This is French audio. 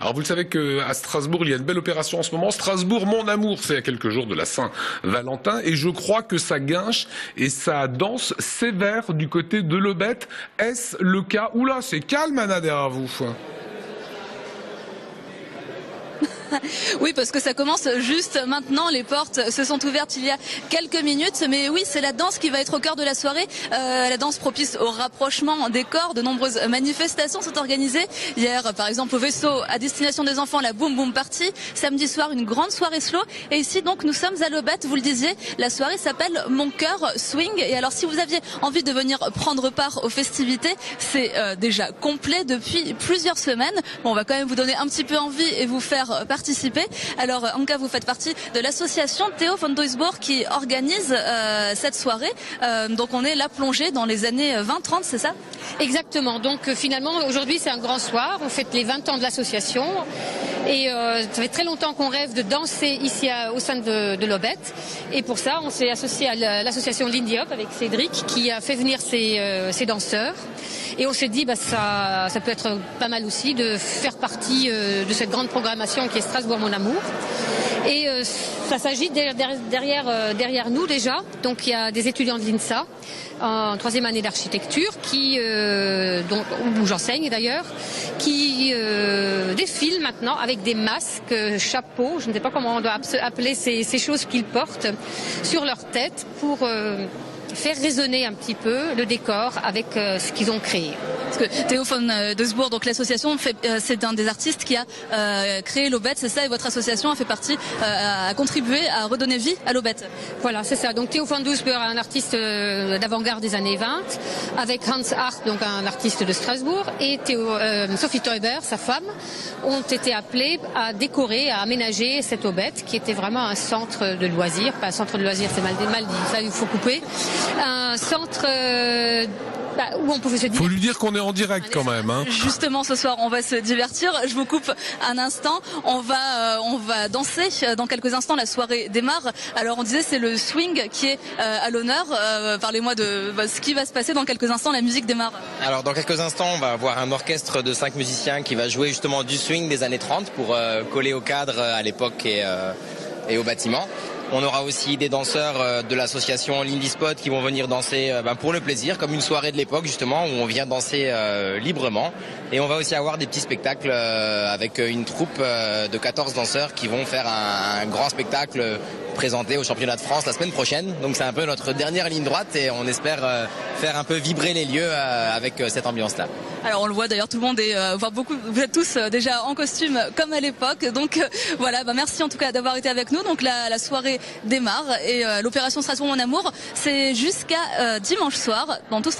Alors vous le savez qu'à Strasbourg, il y a une belle opération en ce moment. Strasbourg, mon amour, c'est à quelques jours de la Saint-Valentin. Et je crois que ça guinche et ça danse sévère du côté de l'Aubette. Est-ce le cas? Oula, c'est calme, Anna, derrière vous. Oui, parce que ça commence juste maintenant. Les portes se sont ouvertes il y a quelques minutes. Mais oui, c'est la danse qui va être au cœur de la soirée. La danse propice au rapprochement des corps. De nombreuses manifestations sont organisées. Hier, par exemple, au vaisseau à destination des enfants, la Boom Boom Party. Samedi soir, une grande soirée slow. Et ici, donc, nous sommes à l'Aubette. Vous le disiez, la soirée s'appelle Mon Cœur Swing. Et alors, si vous aviez envie de venir prendre part aux festivités, c'est déjà complet depuis plusieurs semaines. Bon, on va quand même vous donner un petit peu envie et vous faire participer. Alors, Anka, vous faites partie de l'association Theo von Duisburg qui organise cette soirée. Donc, on est là plongé dans les années 20-30, c'est ça? Exactement. Donc, finalement, aujourd'hui, c'est un grand soir. On fête les 20 ans de l'association. Et ça fait très longtemps qu'on rêve de danser ici au sein de l'Aubette. Et pour ça, on s'est associé à l'association Lindy Hop avec Cédric qui a fait venir ses danseurs. Et on s'est dit, ça peut être pas mal aussi de faire partie de cette grande programmation qui est Strasbourg, mon amour. Et ça s'agit derrière nous déjà. Donc il y a des étudiants de l'INSA en 3e année d'architecture où j'enseigne d'ailleurs, qui défilent maintenant avec des masques, chapeaux, je ne sais pas comment on doit appeler ces choses qu'ils portent sur leur tête pour faire résonner un petit peu le décor avec ce qu'ils ont créé. Parce que Theo von Duisburg, donc l'association, c'est un des artistes qui a créé l'Aubette, c'est ça, et votre association a fait partie, a contribué à redonner vie à l'Aubette. Voilà, c'est ça. Donc Theo von Duisburg, un artiste d'avant-garde des années 20, avec Hans Hart, donc un artiste de Strasbourg, et Sophie Teuber, sa femme, ont été appelés à décorer, à aménager cette Aubette, qui était vraiment un centre de loisirs. Pas un centre de loisirs, c'est mal dit, ça il faut couper. Un centre où on pouvait se divertir. Faut lui dire qu'on est en direct quand même. Hein. Justement, ce soir, on va se divertir. Je vous coupe un instant. On va danser dans quelques instants. La soirée démarre. Alors, on disait c'est le swing qui est à l'honneur. Parlez-moi de ce qui va se passer dans quelques instants. La musique démarre. Alors, dans quelques instants, on va avoir un orchestre de 5 musiciens qui va jouer justement du swing des années 30 pour coller au cadre à l'époque et au bâtiment. On aura aussi des danseurs de l'association Lindy Spot qui vont venir danser pour le plaisir, comme une soirée de l'époque justement où on vient danser librement. Et on va aussi avoir des petits spectacles avec une troupe de 14 danseurs qui vont faire un grand spectacle présenté au championnat de France la semaine prochaine. Donc c'est un peu notre dernière ligne droite et on espère faire un peu vibrer les lieux avec cette ambiance-là. Alors on le voit d'ailleurs, tout le monde est, vous êtes tous déjà en costume comme à l'époque. Donc voilà, merci en tout cas d'avoir été avec nous. Donc la soirée démarre et l'opération Strasbourg mon amour, c'est jusqu'à dimanche soir dans tout